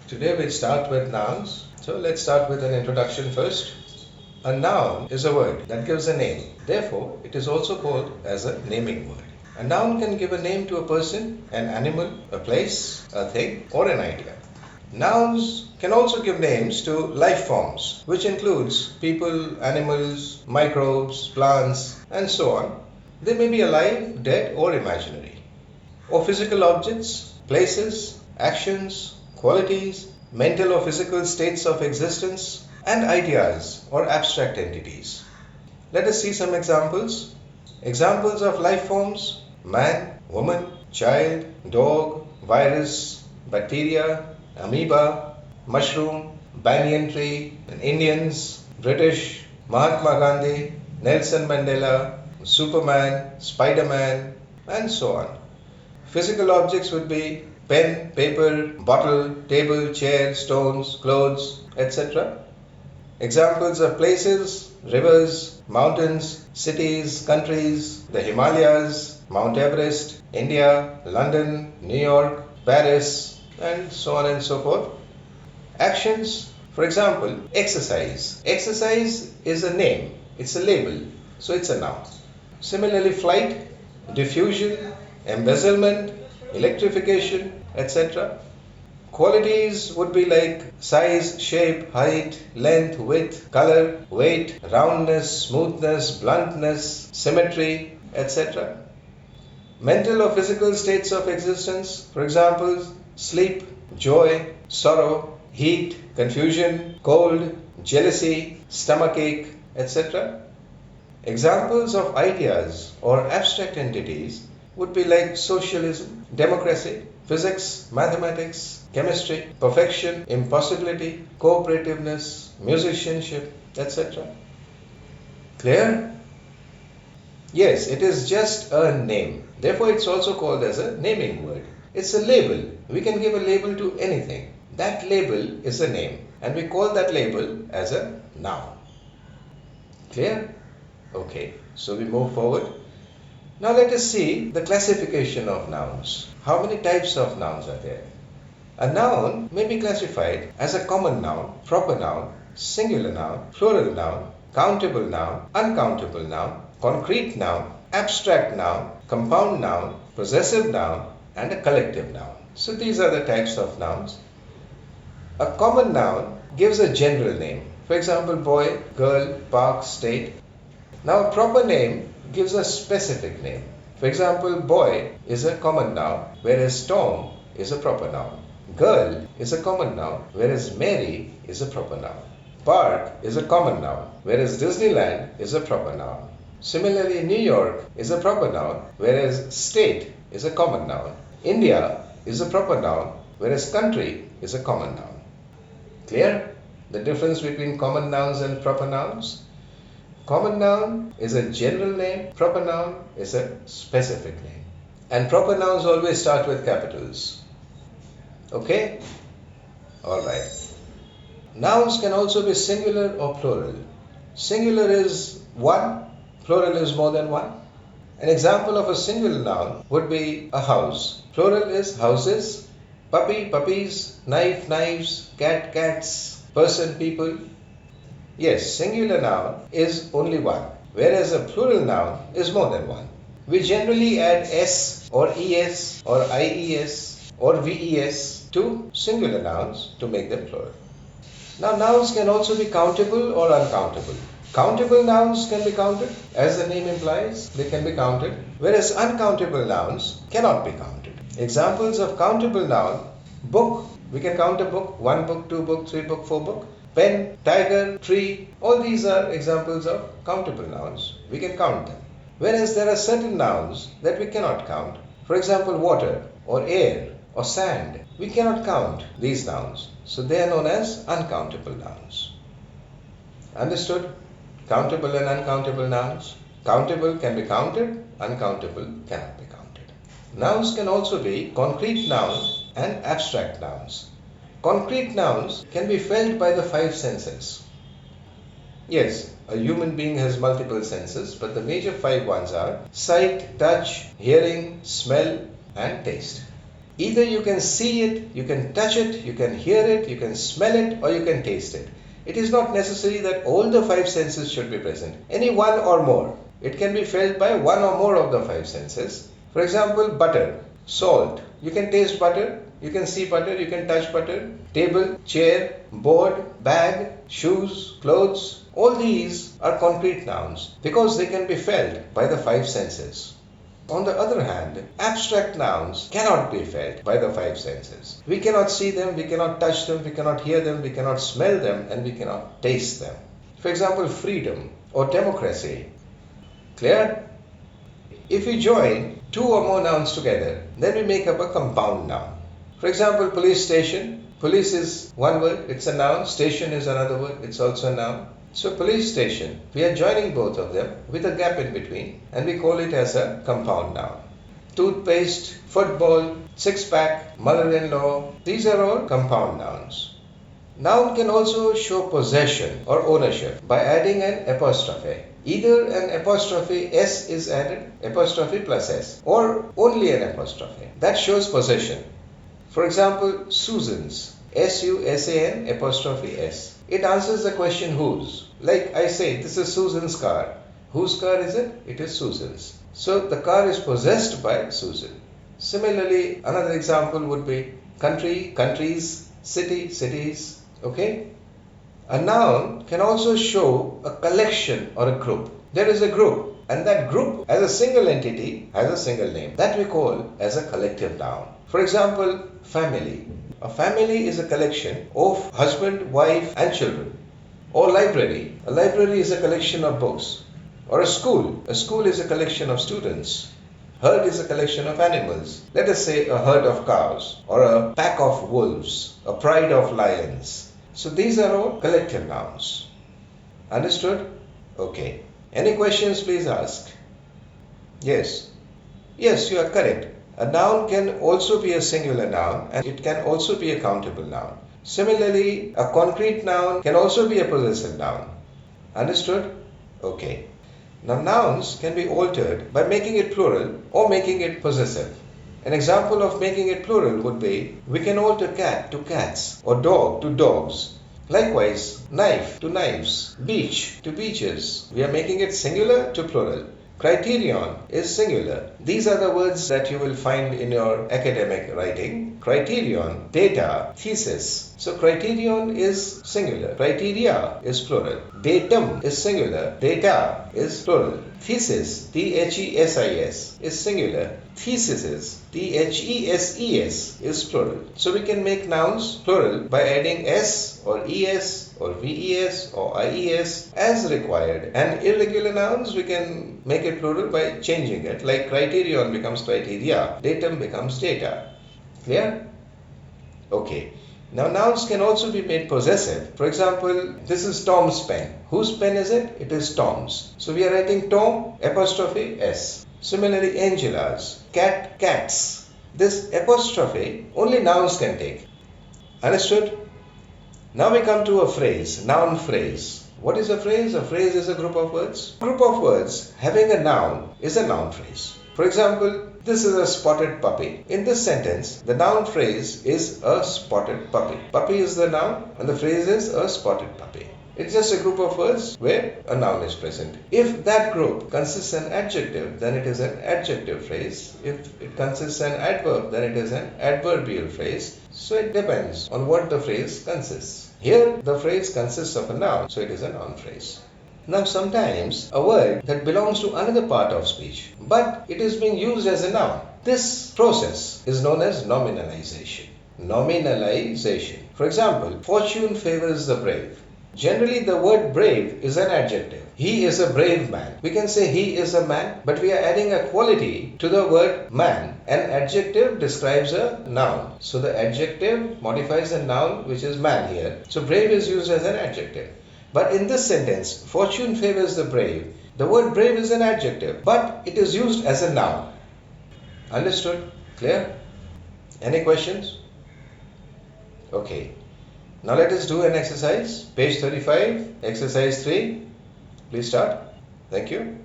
Today we'll start with nouns. So let's start with an introduction first. A noun is a word that gives a name. Therefore, it is also called as a naming word. A noun can give a name to a person, an animal, a place, a thing, or an idea. Nouns can also give names to life forms, which includes people, animals, microbes, plants, and so on. They may be alive, dead, or imaginary. Or physical objects, places, actions, qualities, mental or physical states of existence, and ideas or abstract entities. Let us see some examples. Examples of life forms: man, woman, child, dog, virus, bacteria, amoeba, mushroom, banyan tree, Indians, British, Mahatma Gandhi, Nelson Mandela, Superman, Spider-Man, and so on. Physical objects would be pen, paper, bottle, table, chair, stones, clothes, etc. Examples of places: rivers, mountains, cities, countries, the Himalayas, Mount Everest, India, London, New York, Paris, and so on and so forth. Actions, for example, exercise. Exercise is a name, it's a label, so it's a noun. Similarly, flight, diffusion, embezzlement, electrification, etc. Qualities would be like size, shape, height, length, width, color, weight, roundness, smoothness, bluntness, symmetry, etc. Mental or physical states of existence, for example, sleep, joy, sorrow, heat, confusion, cold, jealousy, stomachache, etc. Examples of ideas or abstract entities would be like socialism, democracy, physics, mathematics, chemistry, perfection, impossibility, cooperativeness, musicianship, etc. Clear? Yes, it is just a name. Therefore, it's also called as a naming word. It's a label. We can give a label to anything. That label is a name, and we call that label as a noun. Clear? Okay, so we move forward. Now let us see the classification of nouns. How many types of nouns are there? A noun may be classified as a common noun, proper noun, singular noun, plural noun, countable noun, uncountable noun, concrete noun, abstract noun, compound noun, possessive noun, and a collective noun. So these are the types of nouns. A common noun gives a general name. For example, boy, girl, park, state. Now a proper name gives a specific name. For example, boy is a common noun, whereas Tom is a proper noun. Girl is a common noun, whereas Mary is a proper noun. Park is a common noun, whereas Disneyland is a proper noun. Similarly, New York is a proper noun, whereas state is a common noun. India is a proper noun, whereas country is a common noun. Clear? The difference between common nouns and proper nouns? Common noun is a general name, proper noun is a specific name. And proper nouns always start with capitals. Okay? Alright. Nouns can also be singular or plural. Singular is one, plural is more than one. An example of a singular noun would be a house. Plural is houses, puppy, puppies, knife, knives, cat, cats, person, people. Yes, singular noun is only one, whereas a plural noun is more than one. We generally add s or es or ies or ves to singular nouns to make them plural. Now, nouns can also be countable or uncountable. Countable nouns can be counted, as the name implies, they can be counted, whereas uncountable nouns cannot be counted. Examples of countable noun: book, we can count a book, 1 book, 2 book, 3 book, 4 book. Pen, tiger, tree, all these are examples of countable nouns. We can count them. Whereas there are certain nouns that we cannot count. For example, water or air or sand. We cannot count these nouns. So they are known as uncountable nouns. Understood? Countable and uncountable nouns. Countable can be counted, uncountable cannot be counted. Nouns can also be concrete noun and abstract nouns. Concrete nouns can be felt by the 5 senses. Yes, a human being has multiple senses, but the major 5 ones are sight, touch, hearing, smell, and taste. Either you can see it, you can touch it, you can hear it, you can smell it, or you can taste it. It is not necessary that all the five senses should be present. Any one or more. It can be felt by one or more of the five senses. For example, butter, salt. You can taste butter, you can see butter, you can touch butter. Table, chair, board, bag, shoes, clothes. All these are concrete nouns because they can be felt by the five senses. On the other hand, abstract nouns cannot be felt by the five senses. We cannot see them, we cannot touch them, we cannot hear them, we cannot smell them, and we cannot taste them. For example, freedom or democracy. Clear? If we join two or more nouns together, then we make up a compound noun. For example, police station. Police is one word, it's a noun. Station is another word, it's also a noun. So police station, we are joining both of them with a gap in between and we call it as a compound noun. Toothpaste, football, six-pack, mother-in-law, these are all compound nouns. Noun can also show possession or ownership by adding an apostrophe. Either an apostrophe S is added, apostrophe plus S, or only an apostrophe. That shows possession. For example, Susan's, S-U-S-A-N apostrophe S. It answers the question whose. Like I say, this is Susan's car. Whose car is it? It is Susan's. So the car is possessed by Susan. Similarly, another example would be country, countries, city, cities. Okay? A noun can also show a collection or a group. There is a group, and that group as a single entity has a single name. That we call as a collective noun. For example, family. A family is a collection of husband, wife and children. Or library. A library is a collection of books. Or a school. A school is a collection of students. Herd is a collection of animals. Let us say a herd of cows. Or a pack of wolves. A pride of lions. So these are all collective nouns. Understood? Okay. Any questions, please ask. Yes. Yes, you are correct. A noun can also be a singular noun and it can also be a countable noun. Similarly, a concrete noun can also be a possessive noun. Understood? Okay. Now nouns can be altered by making it plural or making it possessive. An example of making it plural would be, we can alter cat to cats or dog to dogs. Likewise, knife to knives, beach to beaches. We are making it singular to plural. Criterion is singular. These are the words that you will find in your academic writing. Criterion, data, thesis. So criterion is singular. Criteria is plural. Datum is singular. Data is plural. Thesis, Thesis, is singular. Theses, Theses, is plural. So we can make nouns plural by adding s or es or ves or ies as required. And irregular nouns we can make it plural by changing it. Like criterion becomes criteria, datum becomes data. Clear? Okay. Now nouns can also be made possessive. For example, this is Tom's pen. Whose pen is it? It is Tom's. So we are writing Tom apostrophe S. Similarly, Angela's, cat, cats. This apostrophe only nouns can take. Understood? Now we come to a phrase, noun phrase. What is a phrase? A phrase is a group of words. A group of words having a noun is a noun phrase. For example, this is a spotted puppy. In this sentence, the noun phrase is a spotted puppy. Puppy is the noun and the phrase is a spotted puppy. It's just a group of words where a noun is present. If that group consists an adjective, then it is an adjective phrase. If it consists an adverb, then it is an adverbial phrase. So it depends on what the phrase consists. Here, the phrase consists of a noun, so it is a noun phrase. Now sometimes a word that belongs to another part of speech, but it is being used as a noun. This process is known as nominalization. Nominalization. For example, fortune favors the brave. Generally, the word brave is an adjective. He is a brave man. We can say he is a man, but we are adding a quality to the word man. An adjective describes a noun. So the adjective modifies a noun, which is man here. So brave is used as an adjective. But in this sentence, fortune favors the brave. The word brave is an adjective, but it is used as a noun. Understood? Clear? Any questions? Okay. Now let us do an exercise. Page 35, exercise 3. Please start. Thank you.